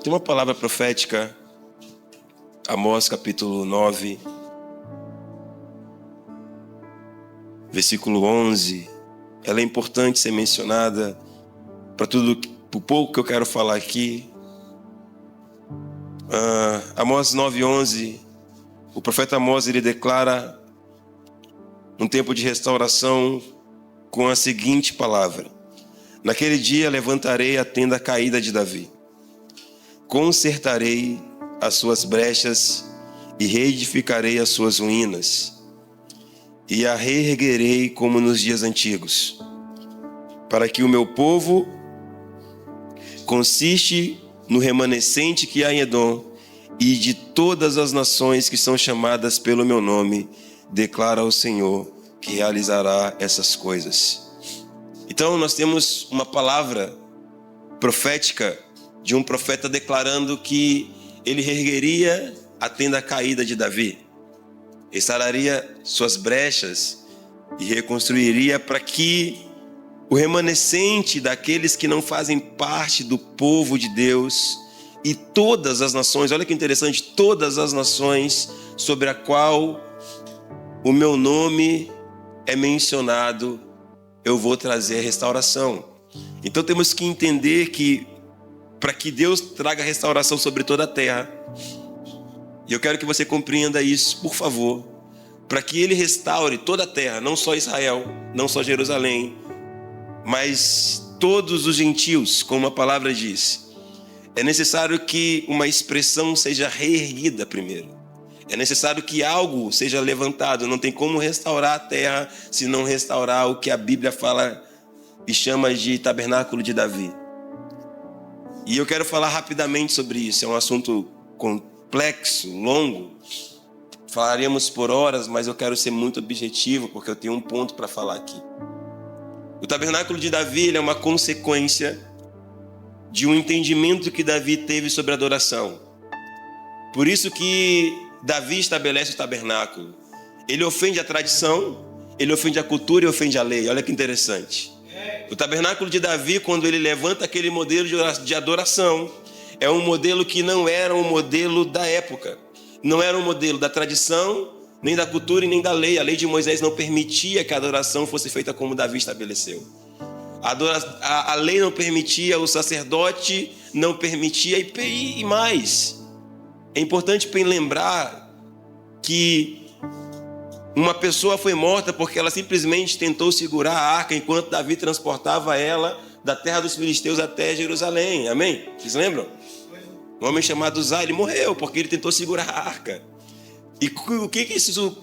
Tem uma palavra profética, Amós capítulo 9, versículo 11. Ela é importante ser mencionada para tudo, por pouco que eu quero falar aqui. Amós 9:11, o profeta Amós, ele declara um tempo de restauração com a seguinte palavra: naquele dia levantarei a tenda caída de Davi, consertarei as suas brechas e reedificarei as suas ruínas, e a reerguerei como nos dias antigos, para que o meu povo consiste no remanescente que há em Edom e de todas as nações que são chamadas pelo meu nome, declara o Senhor, que realizará essas coisas. Então nós temos uma palavra profética de um profeta declarando que ele reergueria a tenda caída de Davi, restauraria suas brechas e reconstruiria para que o remanescente daqueles que não fazem parte do povo de Deus e todas as nações, olha que interessante, todas as nações sobre a qual o meu nome é mencionado, eu vou trazer restauração. Então temos que entender que para que Deus traga restauração sobre toda a terra, e eu quero que você compreenda isso, por favor, para que Ele restaure toda a terra, não só Israel, não só Jerusalém, mas todos os gentios, como a palavra diz, é necessário que uma expressão seja reerguida primeiro. É necessário que algo seja levantado. Não tem como restaurar a terra se não restaurar o que a Bíblia fala e chama de tabernáculo de Davi. E eu quero falar rapidamente sobre isso. É um assunto complexo, longo. Falaríamos por horas, mas eu quero ser muito objetivo, porque eu tenho um ponto para falar aqui. O tabernáculo de Davi, ele é uma consequência de um entendimento que Davi teve sobre a adoração. Por isso que Davi estabelece o tabernáculo. Ele ofende a tradição, ele ofende a cultura e ofende a lei. Olha que interessante. O tabernáculo de Davi, quando ele levanta aquele modelo de adoração, é um modelo que não era um modelo da época. Não era um modelo da tradição, nem da cultura e nem da lei. A lei de Moisés não permitia que a adoração fosse feita como Davi estabeleceu. A lei não permitia, o sacerdote não permitia, e mais. É importante lembrar que uma pessoa foi morta porque ela simplesmente tentou segurar a arca enquanto Davi transportava ela da terra dos filisteus até Jerusalém. Amém? Vocês lembram? Um homem chamado Uzá, ele morreu porque ele tentou segurar a arca. E o que isso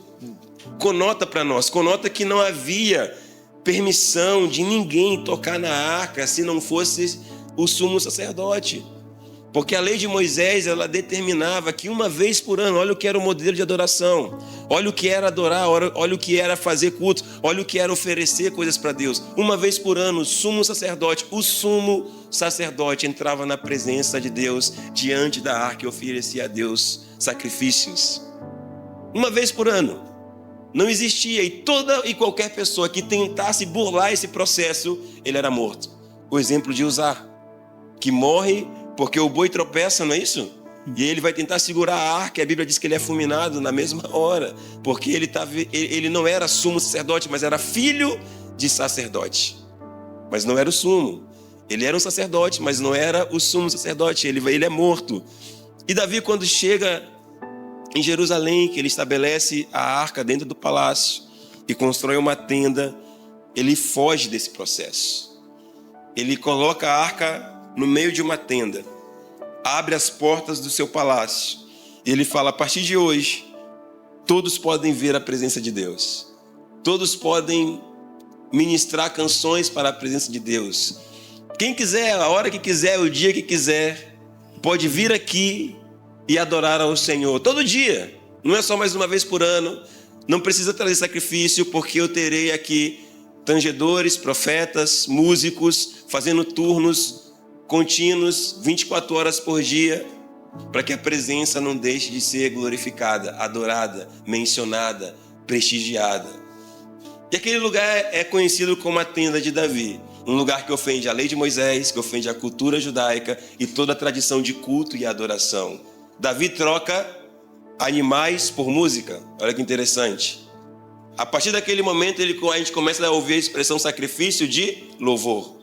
conota para nós? Conota que não havia permissão de ninguém tocar na arca se não fosse o sumo sacerdote. Porque a lei de Moisés, ela determinava que uma vez por ano, olha o que era o modelo de adoração, olha o que era adorar, olha o que era fazer culto, olha o que era oferecer coisas para Deus. Uma vez por ano, o sumo sacerdote entrava na presença de Deus, diante da arca e oferecia a Deus sacrifícios. Uma vez por ano. Não existia, e toda e qualquer pessoa que tentasse burlar esse processo, ele era morto. O exemplo de Uzá, que morre porque o boi tropeça, não é isso? E ele vai tentar segurar a arca, e a Bíblia diz que ele é fulminado na mesma hora, porque ele não era sumo sacerdote, mas era filho de sacerdote. Mas não era o sumo. Ele era um sacerdote, mas não era o sumo sacerdote. Ele é morto. E Davi, quando chega em Jerusalém, que ele estabelece a arca dentro do palácio e constrói uma tenda, ele foge desse processo. Ele coloca a arca no meio de uma tenda, abre as portas do seu palácio e ele fala: a partir de hoje, todos podem ver a presença de Deus, todos podem ministrar canções para a presença de Deus. Quem quiser, a hora que quiser, o dia que quiser, pode vir aqui e adorar ao Senhor, todo dia, não é só mais uma vez por ano, não precisa trazer sacrifício, porque eu terei aqui tangedores, profetas, músicos, fazendo turnos contínuos, 24 horas por dia, para que a presença não deixe de ser glorificada, adorada, mencionada, prestigiada. E aquele lugar é conhecido como a tenda de Davi. Um lugar que ofende a lei de Moisés, que ofende a cultura judaica e toda a tradição de culto e adoração. Davi troca animais por música. Olha que interessante. A partir daquele momento a gente começa a ouvir a expressão sacrifício de louvor.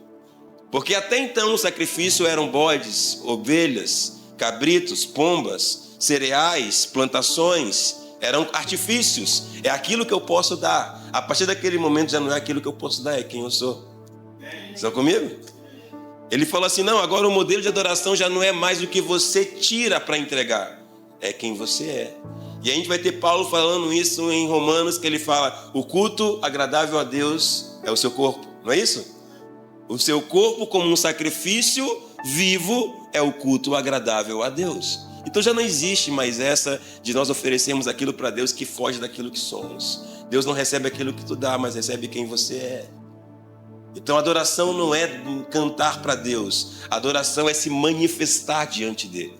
Porque até então o sacrifício eram bodes, ovelhas, cabritos, pombas, cereais, plantações, eram artifícios. É aquilo que eu posso dar. A partir daquele momento já não é aquilo que eu posso dar, é quem eu sou. Estão comigo? Ele falou assim, não, agora o modelo de adoração já não é mais o que você tira para entregar, é quem você é. E a gente vai ter Paulo falando isso em Romanos, que ele fala, o culto agradável a Deus é o seu corpo, não é isso? O seu corpo como um sacrifício vivo é o culto agradável a Deus. Então já não existe mais essa de nós oferecermos aquilo para Deus que foge daquilo que somos. Deus não recebe aquilo que tu dá, mas recebe quem você é. Então a adoração não é cantar para Deus, a adoração é se manifestar diante dele.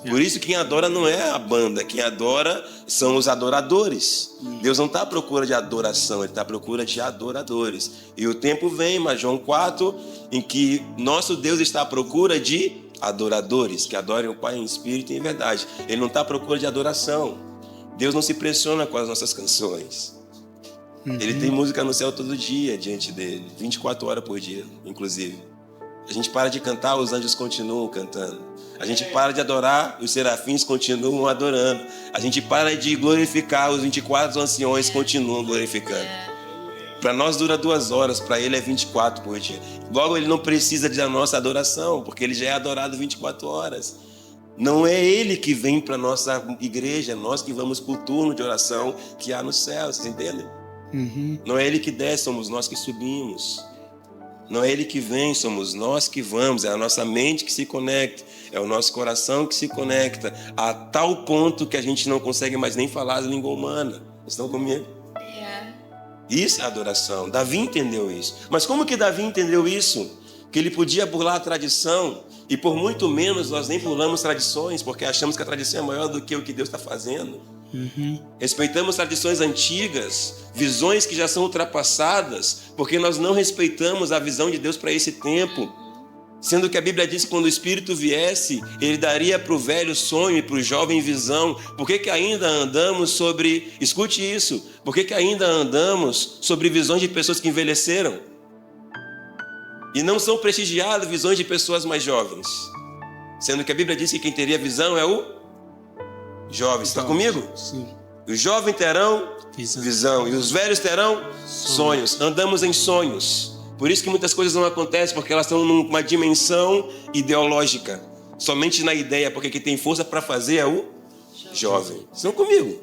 Por isso quem adora não é a banda, quem adora são os adoradores. Deus não está à procura de adoração, Ele está à procura de adoradores. E o tempo vem, mas João 4, em que nosso Deus está à procura de adoradores, que adorem o Pai em espírito e em verdade. Ele não está à procura de adoração. Deus não se impressiona com as nossas canções. Ele tem música no céu todo dia diante dele, 24 horas por dia, inclusive. A gente para de cantar, os anjos continuam cantando. A gente para de adorar, os serafins continuam adorando. A gente para de glorificar, os 24 anciões continuam glorificando. Para nós dura 2 horas, para ele é 24 por dia. Logo, ele não precisa da nossa adoração, porque ele já é adorado 24 horas. Não é ele que vem para a nossa igreja, nós que vamos para o turno de oração que há no céu, vocês entendem? Não é ele que desce, somos nós que subimos. Não é ele que vem, somos nós que vamos. É a nossa mente que se conecta, é o nosso coração que se conecta, a tal ponto que a gente não consegue mais nem falar a língua humana. Estão comigo? Isso é adoração. Davi entendeu isso. Mas como que Davi entendeu isso? Que ele podia burlar a tradição, e por muito menos nós nem burlamos tradições, porque achamos que a tradição é maior do que o que Deus está fazendo. Respeitamos tradições antigas, visões que já são ultrapassadas, porque nós não respeitamos a visão de Deus para esse tempo. Sendo que a Bíblia diz que quando o Espírito viesse, Ele daria para o velho sonho e para o jovem visão. Por que ainda andamos sobre... Escute isso. Por que ainda andamos sobre visões de pessoas que envelheceram? E não são prestigiadas visões de pessoas mais jovens. Sendo que a Bíblia diz que quem teria visão é o jovem. Está comigo? Sim. Os jovens terão visão e os velhos terão sonhos. Andamos em sonhos. Por isso que muitas coisas não acontecem, porque elas estão numa dimensão ideológica. Somente na ideia, porque quem tem força para fazer é o jovem. Estão comigo?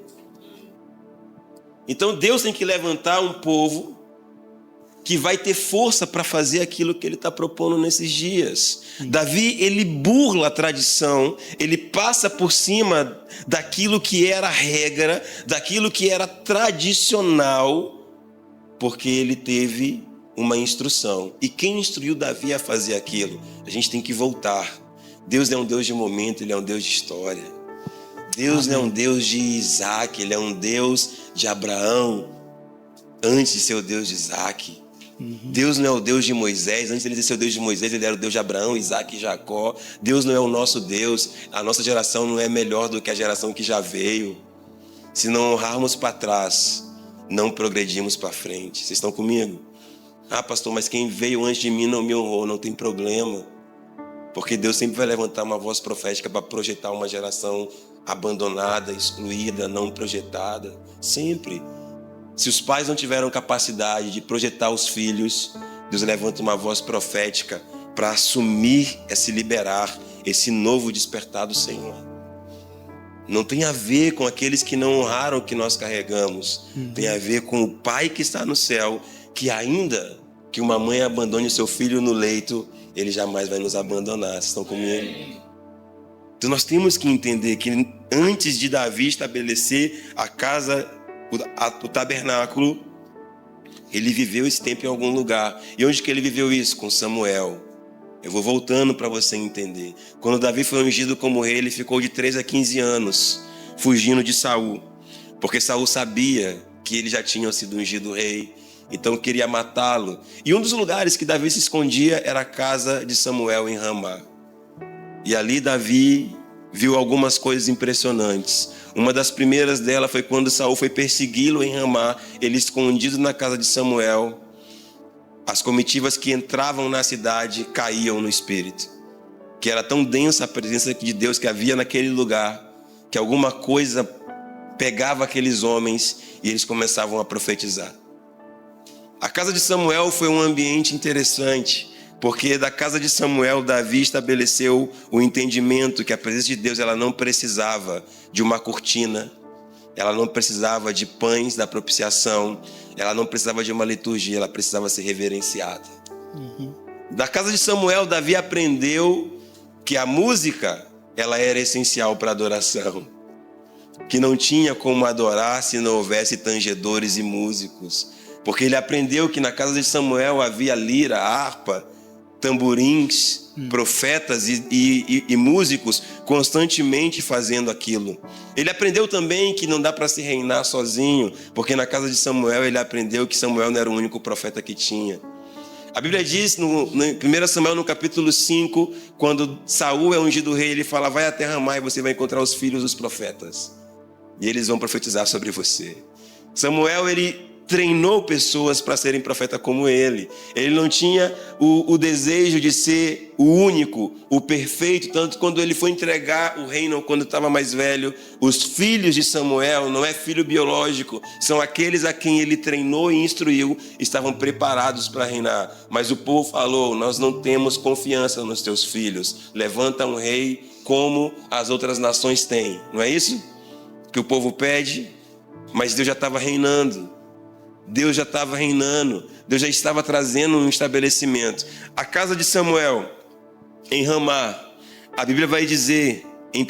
Então Deus tem que levantar um povo que vai ter força para fazer aquilo que Ele está propondo nesses dias. Davi, ele burla a tradição, ele passa por cima daquilo que era regra, daquilo que era tradicional, porque ele teve uma instrução. E quem instruiu Davi a fazer aquilo? A gente tem que voltar. Deus não é um Deus de momento, Ele é um Deus de história. Deus não é um Deus de Isaac, Ele é um Deus de Abraão, antes de ser o Deus de Isaac. Deus não é o Deus de Moisés, antes de ele ser o Deus de Moisés, Ele era o Deus de Abraão, Isaac e Jacó. Deus não é o nosso Deus, a nossa geração não é melhor do que a geração que já veio. Se não honrarmos para trás, não progredimos para frente. Vocês estão comigo? Ah, pastor, mas quem veio antes de mim não me honrou. Não tem problema, porque Deus sempre vai levantar uma voz profética para projetar uma geração abandonada, excluída, não projetada. Sempre. Se os pais não tiveram capacidade de projetar os filhos, Deus levanta uma voz profética para assumir, se liberar esse novo despertar do Senhor. Não tem a ver com aqueles que não honraram o que nós carregamos. Tem a ver com o Pai que está no céu, que ainda que uma mãe abandone o seu filho no leito, Ele jamais vai nos abandonar. Vocês estão comigo? Então nós temos que entender que antes de Davi estabelecer a casa, o tabernáculo, ele viveu esse tempo em algum lugar. E onde que ele viveu isso? Com Samuel. Eu vou voltando para você entender. Quando Davi foi ungido como rei, ele ficou de 13 a 15 anos fugindo de Saul, porque Saul sabia que ele já tinha sido ungido rei então queria matá-lo. E um dos lugares que Davi se escondia era a casa de Samuel em Ramá. E ali Davi viu algumas coisas impressionantes. Uma das primeiras dela foi quando Saul foi persegui-lo em Ramá, ele escondido na casa de Samuel. As comitivas que entravam na cidade caíam no espírito, que era tão densa a presença de Deus que havia naquele lugar, que alguma coisa pegava aqueles homens e eles começavam a profetizar. A casa de Samuel foi um ambiente interessante, porque da casa de Samuel, Davi estabeleceu o entendimento que a presença de Deus ela não precisava de uma cortina, ela não precisava de pães da propiciação, ela não precisava de uma liturgia, ela precisava ser reverenciada. Da casa de Samuel, Davi aprendeu que a música ela era essencial para a adoração, que não tinha como adorar se não houvesse tangedores e músicos, porque ele aprendeu que na casa de Samuel havia lira, harpa, tamborins, profetas e músicos constantemente fazendo aquilo. Ele aprendeu também que não dá para se reinar sozinho, porque na casa de Samuel ele aprendeu que Samuel não era o único profeta que tinha. A Bíblia diz no 1 Samuel no capítulo 5, quando Saul é ungido rei, ele fala: vai até Ramá e você vai encontrar os filhos dos profetas, e eles vão profetizar sobre você. Samuel, ele treinou pessoas para serem profeta como ele. Ele não tinha o desejo de ser o único, o perfeito, tanto quando ele foi entregar o reino, quando estava mais velho, os filhos de Samuel, não é filho biológico, são aqueles a quem ele treinou e instruiu, estavam preparados para reinar. Mas o povo falou: nós não temos confiança nos teus filhos, levanta um rei como as outras nações têm. Não é isso que o povo pede? Mas Deus já estava reinando. Deus já estava reinando, Deus já estava trazendo um estabelecimento. A casa de Samuel, em Ramá, a Bíblia vai dizer, em 1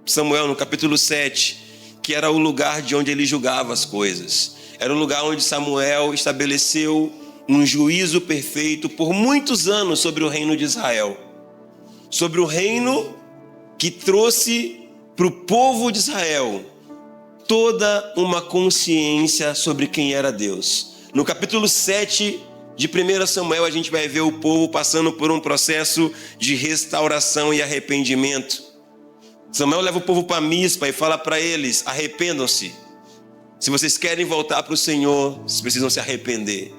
Samuel, no capítulo 7, que era o lugar de onde ele julgava as coisas. Era o lugar onde Samuel estabeleceu um juízo perfeito por muitos anos sobre o reino de Israel. Sobre o reino que trouxe para o povo de Israel toda uma consciência sobre quem era Deus. No capítulo 7 de 1 Samuel, a gente vai ver o povo passando por um processo de restauração e arrependimento. Samuel leva o povo para Mispa e fala para eles: arrependam-se. Se vocês querem voltar para o Senhor, vocês precisam se arrepender.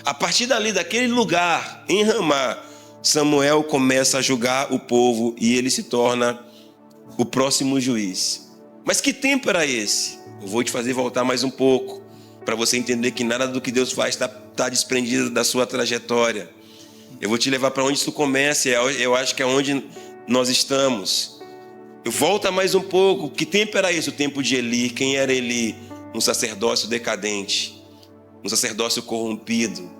A partir dali, daquele lugar, em Ramá, Samuel começa a julgar o povo e ele se torna o próximo juiz. Mas que tempo era esse? Eu vou te fazer voltar mais um pouco, para você entender que nada do que Deus faz está desprendido da sua trajetória. Eu vou te levar para onde isso começa, eu acho que é onde nós estamos. Eu volto mais um pouco. Que tempo era esse? O tempo de Eli. Quem era Eli? Um sacerdócio decadente, um sacerdócio corrompido,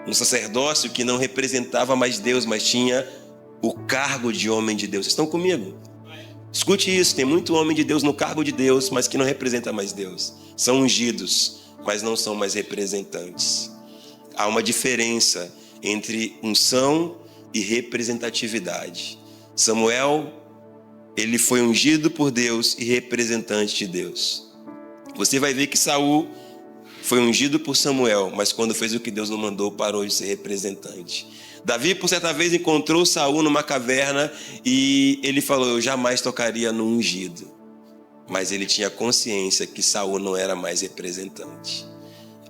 um sacerdócio que não representava mais Deus, mas tinha o cargo de homem de Deus. Vocês estão comigo? Escute isso, tem muito homem de Deus no cargo de Deus, mas que não representa mais Deus. São ungidos, mas não são mais representantes. Há uma diferença entre unção e representatividade. Samuel, ele foi ungido por Deus e representante de Deus. Você vai ver que Saul foi ungido por Samuel, mas quando fez o que Deus não mandou, parou de ser representante. Davi, por certa vez, encontrou Saul numa caverna e ele falou: eu jamais tocaria no ungido. Mas ele tinha consciência que Saul não era mais representante.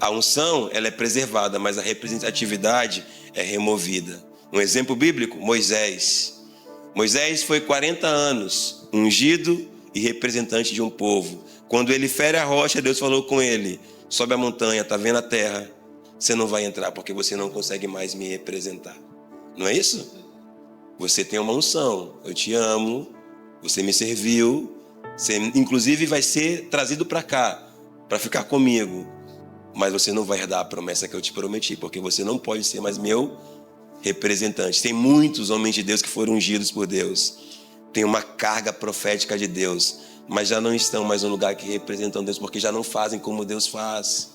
A unção, ela é preservada, mas a representatividade é removida. Um exemplo bíblico: Moisés. Moisés foi 40 anos ungido e representante de um povo. Quando ele fere a rocha, Deus falou com ele: sobe a montanha, está vendo a terra? Você não vai entrar porque você não consegue mais me representar. Não é isso? Você tem uma unção, eu te amo, você me serviu, você inclusive vai ser trazido para cá, para ficar comigo. Mas você não vai herdar a promessa que eu te prometi, porque você não pode ser mais meu representante. Tem muitos homens de Deus que foram ungidos por Deus, tem uma carga profética de Deus, mas já não estão mais no lugar que representam Deus, porque já não fazem como Deus faz.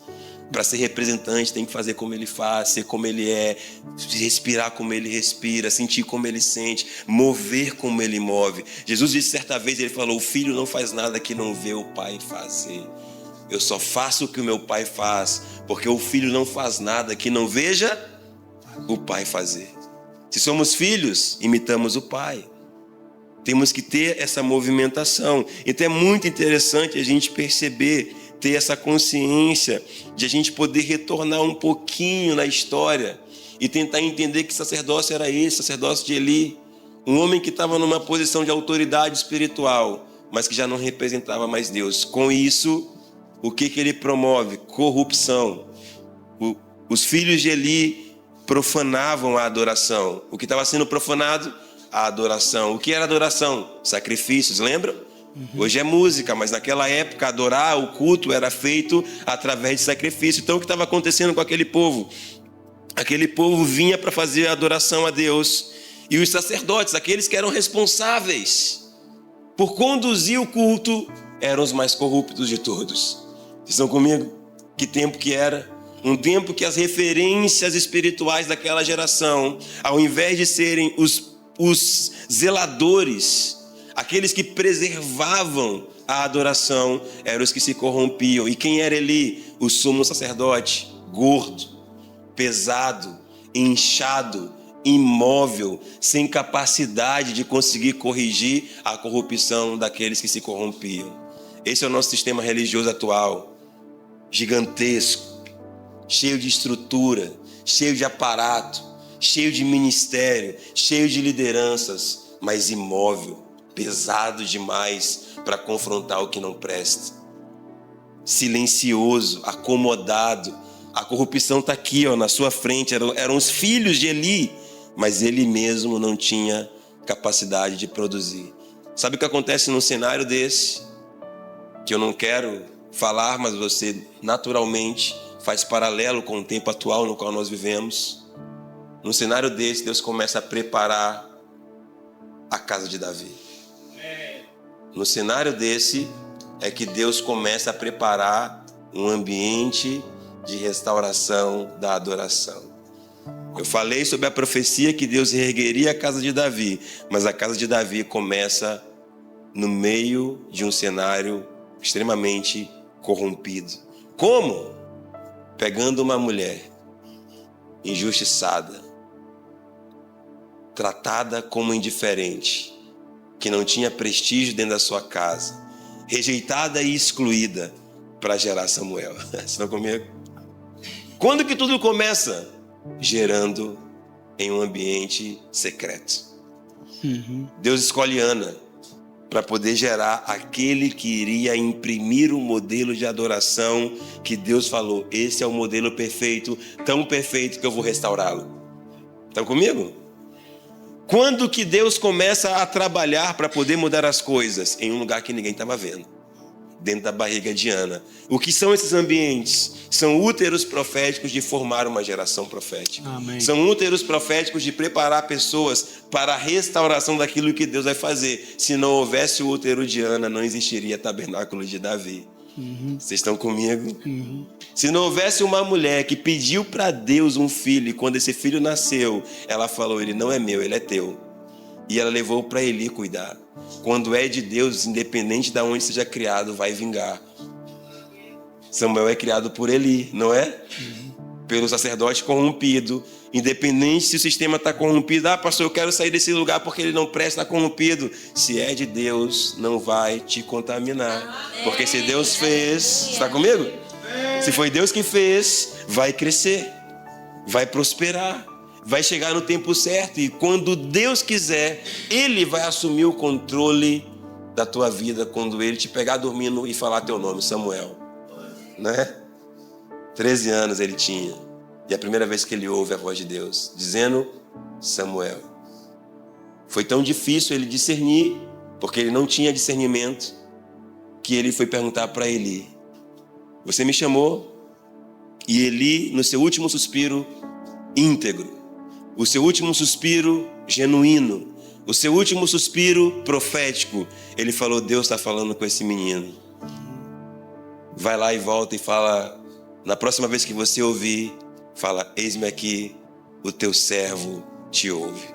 Para ser representante tem que fazer como ele faz, ser como ele é, respirar como ele respira, sentir como ele sente, mover como ele move. Jesus disse certa vez, ele falou: o filho não faz nada que não vê o pai fazer. Eu só faço o que o meu pai faz, porque o filho não faz nada que não veja o pai fazer. Se somos filhos, imitamos o pai. Temos que ter essa movimentação. Então é muito interessante a gente perceber, ter essa consciência de a gente poder retornar um pouquinho na história e tentar entender que sacerdócio era esse, sacerdócio de Eli. Um homem que estava numa posição de autoridade espiritual, mas que já não representava mais Deus. Com isso, o que ele promove? Corrupção. Os filhos de Eli profanavam a adoração. O que estava sendo profanado? A adoração. O que era adoração? Sacrifícios, lembram? Hoje é música, mas naquela época adorar, o culto era feito através de sacrifício. Então o que estava acontecendo com aquele povo? Aquele povo vinha para fazer a adoração a Deus, e os sacerdotes, aqueles que eram responsáveis por conduzir o culto, eram os mais corruptos de todos. Vocês estão comigo? Que tempo que era? Um tempo que as referências espirituais daquela geração, ao invés de serem os zeladores, aqueles que preservavam a adoração, eram os que se corrompiam. E quem era Eli? O sumo sacerdote, gordo, pesado, inchado, imóvel, sem capacidade de conseguir corrigir a corrupção daqueles que se corrompiam. Esse é o nosso sistema religioso atual, gigantesco, cheio de estrutura, cheio de aparato, cheio de ministério, cheio de lideranças, mas imóvel, pesado demais para confrontar o que não presta. Silencioso, acomodado. A corrupção está aqui, na sua frente. Eram os filhos de Eli, mas ele mesmo não tinha capacidade de produzir. Sabe o que acontece num cenário desse? Que eu não quero falar, mas você naturalmente faz paralelo com o tempo atual no qual nós vivemos. Num cenário desse, Deus começa a preparar a casa de Davi. No cenário desse é que Deus começa a preparar um ambiente de restauração da adoração. Eu falei sobre a profecia que Deus reergueria a casa de Davi, mas a casa de Davi começa no meio de um cenário extremamente corrompido. Como? Pegando uma mulher injustiçada, tratada como indiferente, que não tinha prestígio dentro da sua casa, rejeitada e excluída para gerar Samuel. Vocês estão comigo? Quando que tudo começa? Gerando em um ambiente secreto. Deus escolhe Ana para poder gerar aquele que iria imprimir o modelo de adoração que Deus falou. Esse é o modelo perfeito, tão perfeito que eu vou restaurá-lo. Estão comigo? Quando que Deus começa a trabalhar para poder mudar as coisas? Em um lugar que ninguém estava vendo. Dentro da barriga de Ana. O que são esses ambientes? São úteros proféticos de formar uma geração profética. Amém. São úteros proféticos de preparar pessoas para a restauração daquilo que Deus vai fazer. Se não houvesse o útero de Ana, não existiria tabernáculo de Davi. Vocês estão comigo? Se não houvesse uma mulher que pediu para Deus um filho, e quando esse filho nasceu, ela falou: ele não é meu, ele é teu. E ela levou para Eli cuidar. Quando é de Deus, independente de onde seja criado, vai vingar. Samuel é criado por Eli, não é? Pelo sacerdote corrompido. Independente se o sistema está corrompido. Ah, pastor, eu quero sair desse lugar porque ele não presta, está corrompido. Se é de Deus, não vai te contaminar. Porque se Deus fez, está comigo? Se foi Deus que fez, vai crescer, vai prosperar. Vai chegar no tempo certo, e quando Deus quiser, Ele vai assumir o controle da tua vida quando Ele te pegar dormindo e falar teu nome, Samuel, né? 13 anos ele tinha, e a primeira vez que ele ouve a voz de Deus dizendo Samuel. Foi tão difícil ele discernir, porque ele não tinha discernimento, que ele foi perguntar para Eli: você me chamou? E Eli, no seu último suspiro íntegro, o seu último suspiro genuíno, o seu último suspiro profético, ele falou: Deus está falando com esse menino. Vai lá e volta e fala, na próxima vez que você ouvir, fala: eis-me aqui, o teu servo te ouve.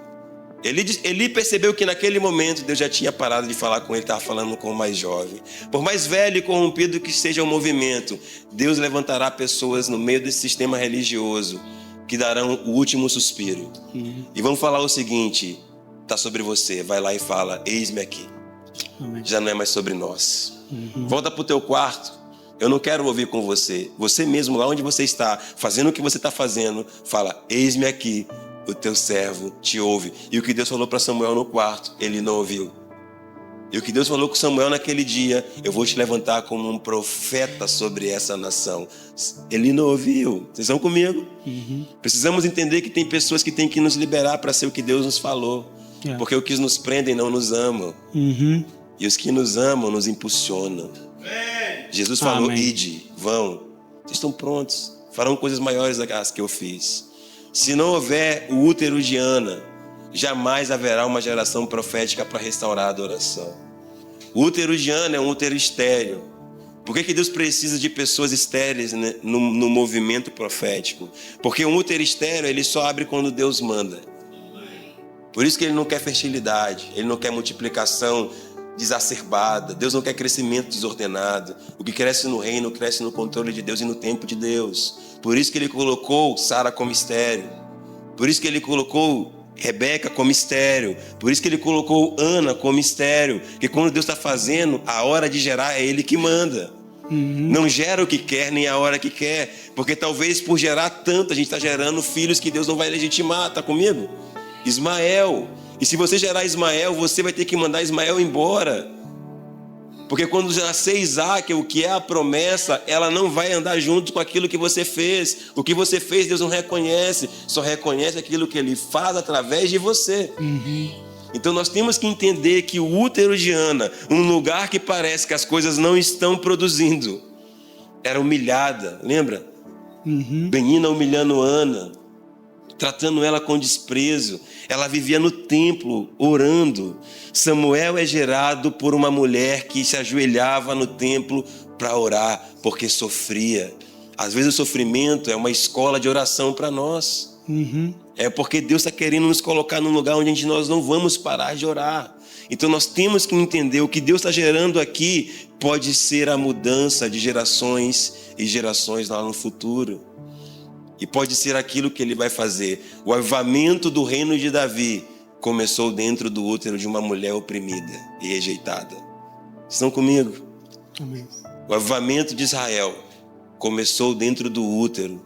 Ele percebeu que naquele momento Deus já tinha parado de falar com ele, estava falando com o mais jovem. Por mais velho e corrompido que seja o movimento, Deus levantará pessoas no meio desse sistema religioso que darão o último suspiro. E vamos falar o seguinte, está sobre você, vai lá e fala, eis-me aqui. Amém. Já não é mais sobre nós. Volta para o teu quarto, eu não quero ouvir com você. Você mesmo, lá onde você está, fazendo o que você está fazendo, fala, eis-me aqui. O teu servo te ouve. E o que Deus falou para Samuel no quarto, ele não ouviu. E o que Deus falou com Samuel naquele dia, eu vou te levantar como um profeta sobre essa nação. Ele não ouviu. Vocês estão comigo? Precisamos entender que tem pessoas que têm que nos liberar para ser o que Deus nos falou. Porque os que nos prendem não nos amam. E os que nos amam nos impulsionam. Jesus falou, ide, vão. Vocês estão prontos. Farão coisas maiores das que eu fiz. Se não houver o útero de Ana, jamais haverá uma geração profética para restaurar a adoração. O útero de Ana é um útero estéril. Por que Deus precisa de pessoas estéreis, né, no movimento profético? Porque um útero estéril, ele só abre quando Deus manda. Por isso que ele não quer fertilidade, ele não quer multiplicação desacerbada. Deus não quer crescimento desordenado. O que cresce no reino, cresce no controle de Deus e no tempo de Deus. Por isso que ele colocou Sara como estéril. Por isso que ele colocou Rebeca como estéril. Por isso que ele colocou Ana como estéril. Porque quando Deus está fazendo, a hora de gerar é ele que manda. Não gera o que quer, nem a hora que quer. Porque talvez por gerar tanto, a gente está gerando filhos que Deus não vai legitimar. Está comigo? Ismael. E se você gerar Ismael, você vai ter que mandar Ismael embora. Porque quando nascer Isaac, o que é a promessa, ela não vai andar junto com aquilo que você fez. O que você fez, Deus não reconhece. Só reconhece aquilo que Ele faz através de você. Então nós temos que entender que o útero de Ana, um lugar que parece que as coisas não estão produzindo, era humilhada, lembra? Penina humilhando Ana, tratando ela com desprezo. Ela vivia no templo, orando. Samuel é gerado por uma mulher que se ajoelhava no templo para orar, porque sofria. Às vezes o sofrimento é uma escola de oração para nós. É porque Deus está querendo nos colocar num lugar onde nós não vamos parar de orar. Então nós temos que entender o que Deus está gerando aqui pode ser a mudança de gerações e gerações lá no futuro. E pode ser aquilo que ele vai fazer. O avivamento do reino de Davi começou dentro do útero de uma mulher oprimida e rejeitada. Estão comigo? Amém. O avivamento de Israel começou dentro do útero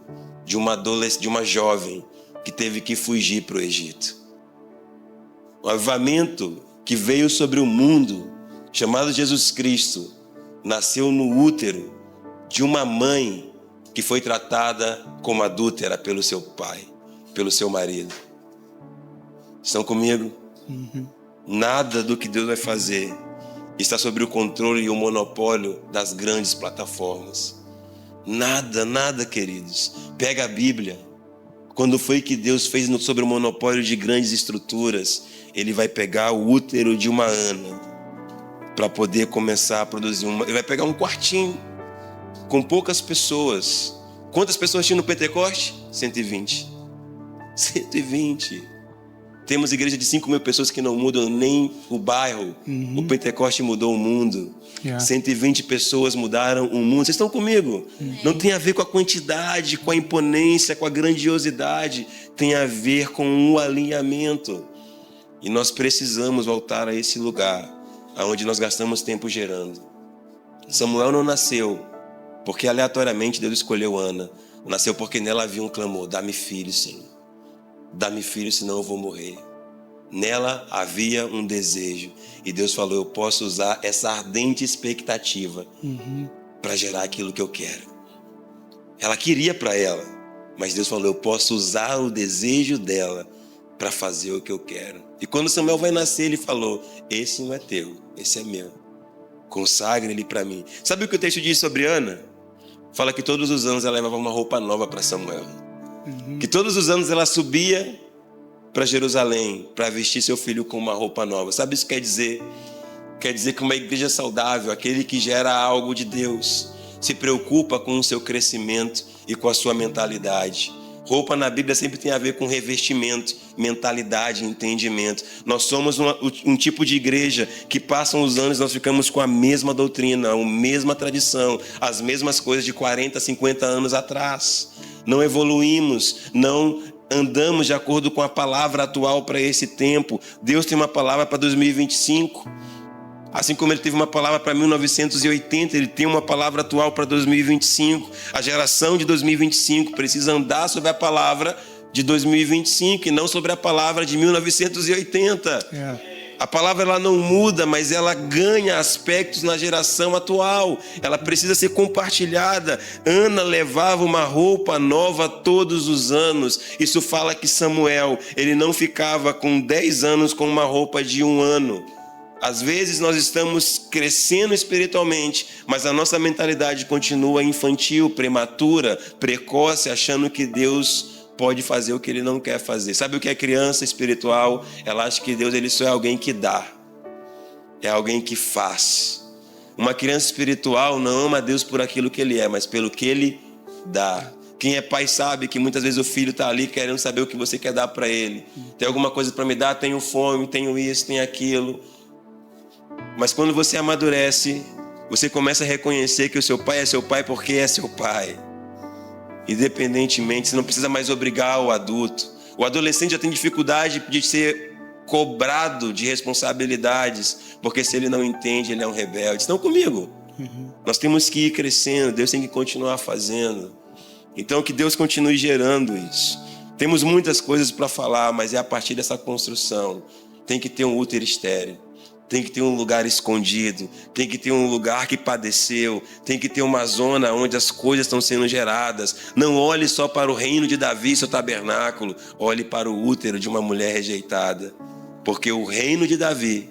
de uma jovem que teve que fugir para o Egito. O avivamento que veio sobre o mundo, chamado Jesus Cristo, nasceu no útero de uma mãe que foi tratada como adúltera pelo seu pai, pelo seu marido. Estão comigo? Nada do que Deus vai fazer está sobre o controle e o monopólio das grandes plataformas. Nada, queridos. Pega a Bíblia. Quando foi que Deus fez sobre o monopólio de grandes estruturas? Ele vai pegar o útero de uma Ana para poder começar a produzir Ele vai pegar um quartinho com poucas pessoas. Quantas pessoas tinha no Pentecoste? 120. 120. Temos igreja de 5.000 pessoas que não mudam nem o bairro. O Pentecoste mudou o mundo. 120 pessoas mudaram o mundo. Vocês estão comigo? Não tem a ver com a quantidade, com a imponência, com a grandiosidade. Tem a ver com o alinhamento. E nós precisamos voltar a esse lugar onde nós gastamos tempo gerando. Samuel não nasceu porque aleatoriamente Deus escolheu Ana. Nasceu porque nela havia um clamor: dá-me filho, Senhor. Dá-me filho, senão eu vou morrer. Nela havia um desejo. E Deus falou: eu posso usar essa ardente expectativa para gerar aquilo que eu quero. Ela queria para ela, mas Deus falou: eu posso usar o desejo dela para fazer o que eu quero. E quando Samuel vai nascer, ele falou: esse não é teu, esse é meu. Consagre ele para mim. Sabe o que o texto diz sobre Ana? Fala que todos os anos ela levava uma roupa nova para Samuel. Que todos os anos ela subia para Jerusalém para vestir seu filho com uma roupa nova. Sabe isso que quer dizer? Quer dizer que uma igreja saudável, aquele que gera algo de Deus, se preocupa com o seu crescimento e com a sua mentalidade. Roupa na Bíblia sempre tem a ver com revestimento, mentalidade, entendimento. Nós somos um tipo de igreja que passam os anos, nós ficamos com a mesma doutrina, a mesma tradição, as mesmas coisas de 40, 50 anos atrás. Não evoluímos, não andamos de acordo com a palavra atual para esse tempo. Deus tem uma palavra para 2025. Assim como ele teve uma palavra para 1980, ele tem uma palavra atual para 2025. A geração de 2025 precisa andar sobre a palavra de 2025 e não sobre a palavra de 1980. A palavra ela não muda, mas ela ganha aspectos na geração atual. Ela precisa ser compartilhada. Ana levava uma roupa nova todos os anos. Isso fala que Samuel, ele não ficava com 10 anos com uma roupa de 1 ano. Às vezes nós estamos crescendo espiritualmente, mas a nossa mentalidade continua infantil, prematura, precoce, achando que Deus pode fazer o que Ele não quer fazer. Sabe o que é criança espiritual? Ela acha que Deus ele só é alguém que dá, é alguém que faz. Uma criança espiritual não ama Deus por aquilo que Ele é, mas pelo que Ele dá. Quem é pai sabe que muitas vezes o filho está ali querendo saber o que você quer dar para ele. Tem alguma coisa para me dar? Tenho fome, tenho isso, tenho aquilo. Mas quando você amadurece, você começa a reconhecer que o seu pai é seu pai porque é seu pai. Independentemente, você não precisa mais obrigar o adulto. O adolescente já tem dificuldade de ser cobrado de responsabilidades, porque se ele não entende, ele é um rebelde. Estão comigo? Nós temos que ir crescendo, Deus tem que continuar fazendo. Então que Deus continue gerando isso. Temos muitas coisas para falar, mas é a partir dessa construção. Tem que ter um útero estéril. Tem que ter um lugar escondido, tem que ter um lugar que padeceu, tem que ter uma zona onde as coisas estão sendo geradas. Não olhe só para o reino de Davi, seu tabernáculo, olhe para o útero de uma mulher rejeitada. Porque o reino de Davi,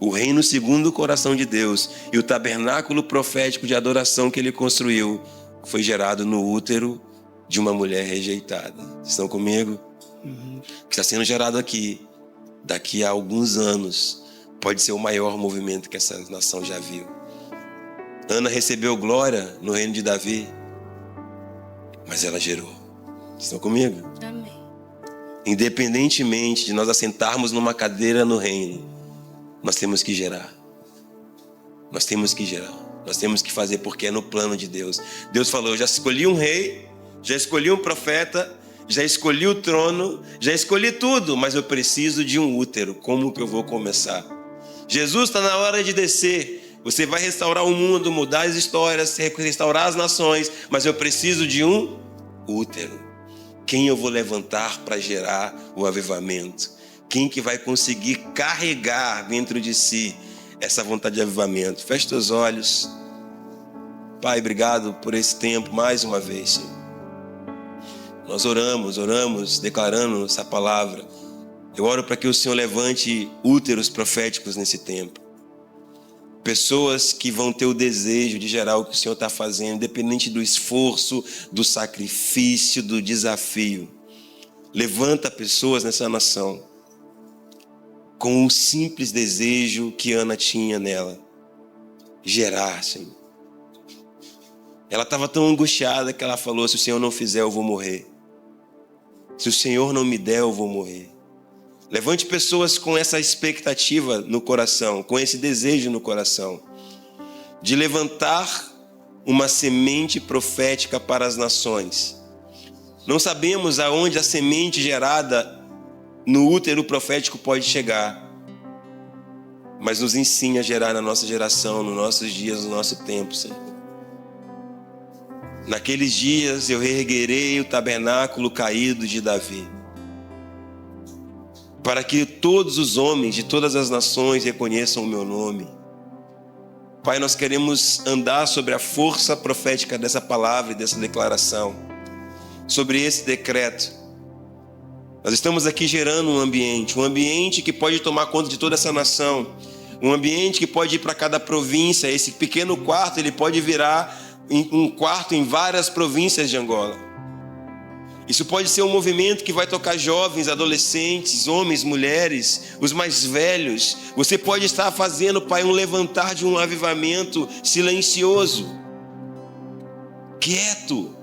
o reino segundo o coração de Deus e o tabernáculo profético de adoração que ele construiu, foi gerado no útero de uma mulher rejeitada. Estão comigo? O que está sendo gerado aqui, daqui a alguns anos, pode ser o maior movimento que essa nação já viu. Ana recebeu glória no reino de Davi, mas ela gerou. Estão comigo? Amém. Independentemente de nós assentarmos numa cadeira no reino, nós temos que gerar. Nós temos que gerar. Nós temos que fazer porque é no plano de Deus. Deus falou, eu já escolhi um rei, já escolhi um profeta, já escolhi o trono, já escolhi tudo, mas eu preciso de um útero. Como que eu vou começar? Jesus está na hora de descer. Você vai restaurar o mundo, mudar as histórias, restaurar as nações, mas eu preciso de um útero. Quem eu vou levantar para gerar o avivamento? Quem que vai conseguir carregar dentro de si essa vontade de avivamento? Feche teus olhos. Pai, obrigado por esse tempo mais uma vez, Senhor. Nós oramos, declarando essa palavra. Eu oro para que o Senhor levante úteros proféticos nesse tempo. Pessoas que vão ter o desejo de gerar o que o Senhor está fazendo, independente do esforço, do sacrifício, do desafio. Levanta pessoas nessa nação com o simples desejo que Ana tinha nela. Gerar, Senhor. Ela estava tão angustiada que ela falou, se o Senhor não fizer, eu vou morrer. Se o Senhor não me der, eu vou morrer. Levante pessoas com essa expectativa no coração, com esse desejo no coração, de levantar uma semente profética para as nações. Não sabemos aonde a semente gerada no útero profético pode chegar, mas nos ensina a gerar na nossa geração, nos nossos dias, no nosso tempo, Senhor. Naqueles dias eu reerguerei o tabernáculo caído de Davi, para que todos os homens de todas as nações reconheçam o meu nome. Pai, nós queremos andar sobre a força profética dessa palavra e dessa declaração, sobre esse decreto. Nós estamos aqui gerando um ambiente que pode tomar conta de toda essa nação, um ambiente que pode ir para cada província. Esse pequeno quarto, ele pode virar um quarto em várias províncias de Angola. Isso pode ser um movimento que vai tocar jovens, adolescentes, homens, mulheres, os mais velhos. Você pode estar fazendo, Pai, um levantar de um avivamento silencioso, quieto,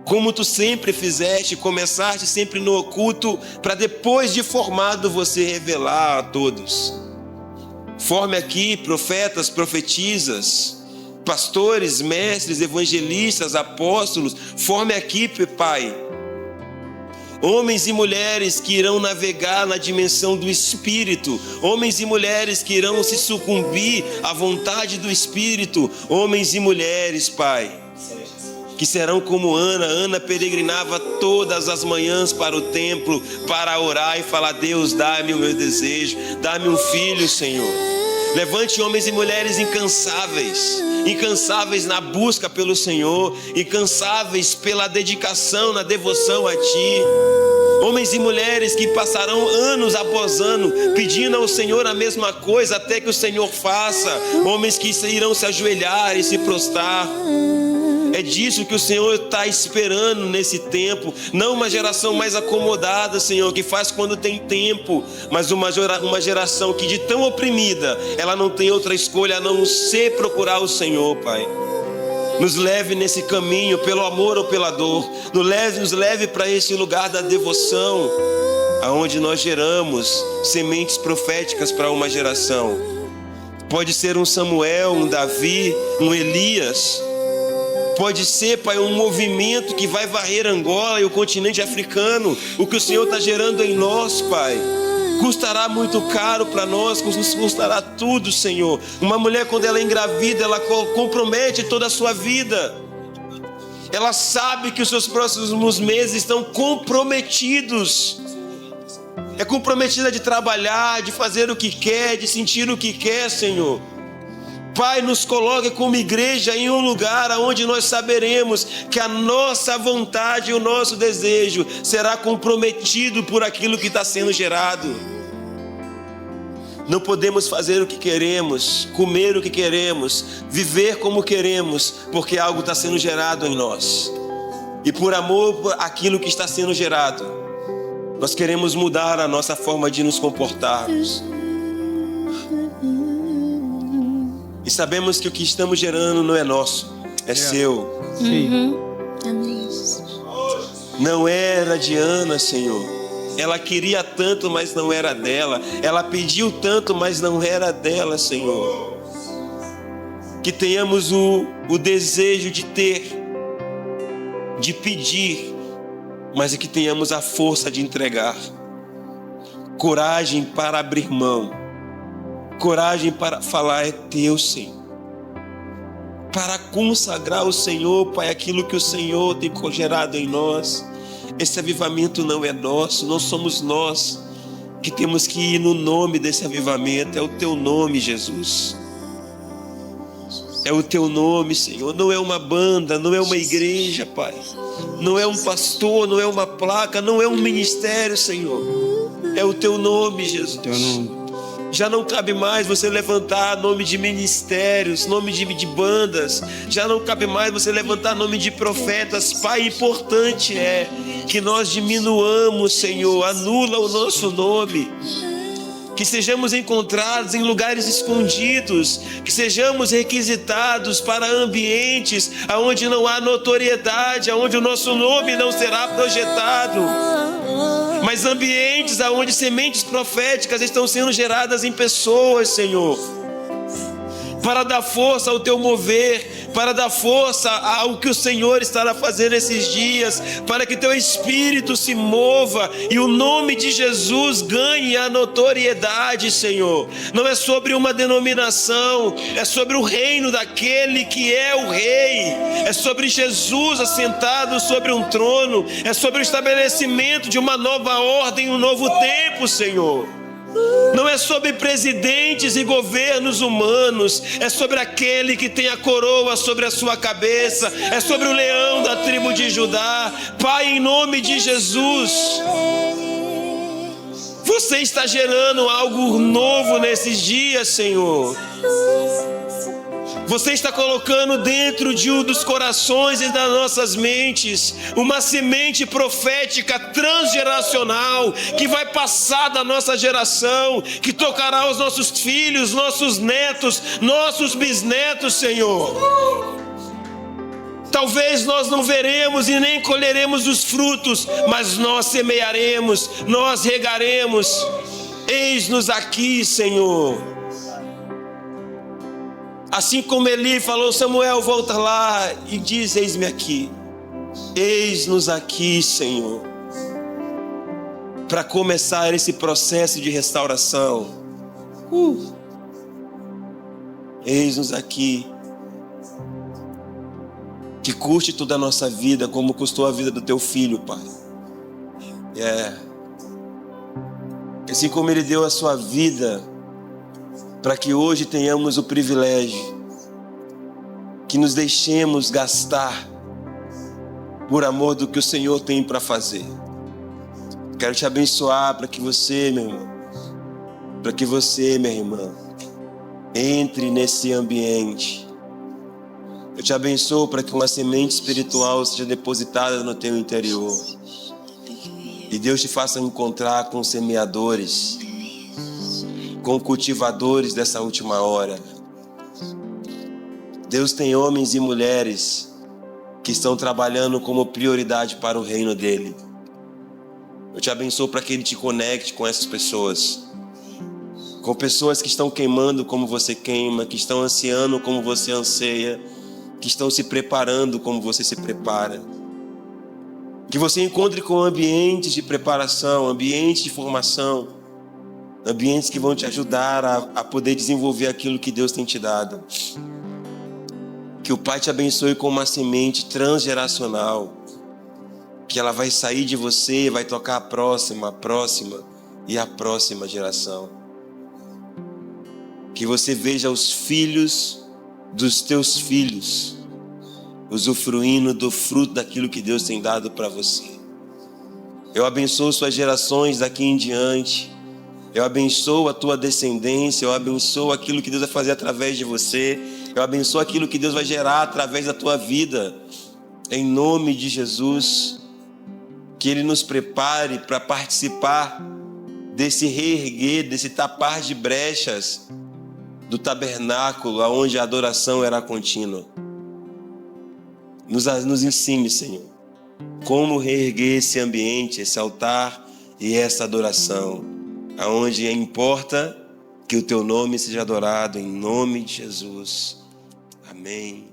como tu sempre fizeste, começaste sempre no oculto, para depois de formado você revelar a todos. Forme aqui profetas, profetisas, pastores, mestres, evangelistas, apóstolos. Forme aqui, Pai, homens e mulheres que irão navegar na dimensão do Espírito, homens e mulheres que irão se sucumbir à vontade do Espírito, homens e mulheres, Pai, que serão como Ana. Ana peregrinava todas as manhãs para o templo, para orar e falar: Deus, dá-me o meu desejo, dá-me um filho, Senhor. Levante homens e mulheres incansáveis na busca pelo Senhor, incansáveis pela dedicação, na devoção a Ti. Homens e mulheres que passarão anos após ano pedindo ao Senhor a mesma coisa até que o Senhor faça. Homens que irão se ajoelhar e se prostrar. É disso que o Senhor está esperando nesse tempo. Não uma geração mais acomodada, Senhor, que faz quando tem tempo, mas uma geração que, de tão oprimida, ela não tem outra escolha a não ser procurar o Senhor, Pai. Nos leve nesse caminho, pelo amor ou pela dor. Nos leve para esse lugar da devoção, aonde nós geramos sementes proféticas para uma geração. Pode ser um Samuel, um Davi, um Elias. Pode ser, Pai, um movimento que vai varrer Angola e o continente africano. O que o Senhor está gerando em nós, Pai, custará muito caro para nós, nos custará tudo, Senhor. Uma mulher, quando ela é engravida, ela compromete toda a sua vida. Ela sabe que os seus próximos meses estão comprometidos. É comprometida de trabalhar, de fazer o que quer, de sentir o que quer, Senhor. Pai, nos coloque como igreja em um lugar onde nós saberemos que a nossa vontade e o nosso desejo será comprometido por aquilo que está sendo gerado. Não podemos fazer o que queremos, comer o que queremos, viver como queremos, porque algo está sendo gerado em nós. E por amor àquilo que está sendo gerado, nós queremos mudar a nossa forma de nos comportarmos. E sabemos que o que estamos gerando não é nosso, é seu. Não era de Ana, Senhor. Ela queria tanto, mas não era dela. Ela pediu tanto, mas não era dela, Senhor. Que tenhamos o desejo de ter, de pedir, mas que tenhamos a força de entregar. Coragem para abrir mão. Coragem para falar: é teu, Senhor. Para consagrar ao Senhor, Pai, aquilo que o Senhor tem gerado em nós. Esse avivamento não é nosso, não somos nós que temos que ir no nome desse avivamento. É o teu nome, Jesus. É o teu nome, Senhor. Não é uma banda, não é uma igreja, Pai. Não é um pastor, não é uma placa, não é um ministério, Senhor. É o teu nome, Jesus. Teu nome. Já não cabe mais você levantar nome de ministérios, nome de bandas. Já não cabe mais você levantar nome de profetas. Pai, importante é que nós diminuamos, Senhor. Anula o nosso nome. Que sejamos encontrados em lugares escondidos. Que sejamos requisitados para ambientes onde não há notoriedade, onde o nosso nome não será projetado. Mas ambientes onde sementes proféticas estão sendo geradas em pessoas, Senhor, para dar força ao teu mover, para dar força ao que o Senhor estará fazendo esses dias, para que teu Espírito se mova e o nome de Jesus ganhe a notoriedade, Senhor. Não é sobre uma denominação, é sobre o reino daquele que é o Rei, é sobre Jesus assentado sobre um trono, é sobre o estabelecimento de uma nova ordem, um novo tempo, Senhor. Não é sobre presidentes e governos humanos, é sobre aquele que tem a coroa sobre a sua cabeça, é sobre o leão da tribo de Judá. Pai, em nome de Jesus, você está gerando algo novo nesses dias, Senhor. Você está colocando dentro de um dos corações e das nossas mentes uma semente profética transgeracional que vai passar da nossa geração, que tocará aos nossos filhos, nossos netos, nossos bisnetos, Senhor. Talvez nós não veremos e nem colheremos os frutos, mas nós semearemos, nós regaremos. Eis-nos aqui, Senhor. Assim como Eli falou, Samuel, volta lá e diz, eis-me aqui. Eis-nos aqui, Senhor, para começar esse processo de restauração. Eis-nos aqui. Que custe toda a nossa vida, como custou a vida do teu filho, Pai. Assim como Ele deu a sua vida, para que hoje tenhamos o privilégio, que nos deixemos gastar, por amor do que o Senhor tem para fazer. Quero te abençoar para que você, meu irmão, para que você, minha irmã, entre nesse ambiente. Eu te abençoo para que uma semente espiritual seja depositada no teu interior. E Deus te faça encontrar com semeadores, com cultivadores dessa última hora. Deus tem homens e mulheres que estão trabalhando como prioridade para o reino dele. Eu te abençoo para que Ele te conecte com essas pessoas. Com pessoas que estão queimando como você queima, que estão ansiando como você anseia, que estão se preparando como você se prepara. Que você encontre com ambientes de preparação, ambientes de formação, ambientes que vão te ajudar a poder desenvolver aquilo que Deus tem te dado. Que o Pai te abençoe com uma semente transgeracional, que ela vai sair de você e vai tocar a próxima e a próxima geração. Que você veja os filhos dos teus filhos usufruindo do fruto daquilo que Deus tem dado para você. Eu abençoo suas gerações daqui em diante. Eu abençoo a tua descendência. Eu abençoo aquilo que Deus vai fazer através de você. Eu abençoo aquilo que Deus vai gerar através da tua vida. Em nome de Jesus. Que Ele nos prepare para participar desse reerguer, desse tapar de brechas do tabernáculo, onde a adoração era contínua. Nos ensine, Senhor, como reerguer esse ambiente, esse altar e essa adoração, aonde importa que o Teu nome seja adorado, em nome de Jesus. Amém.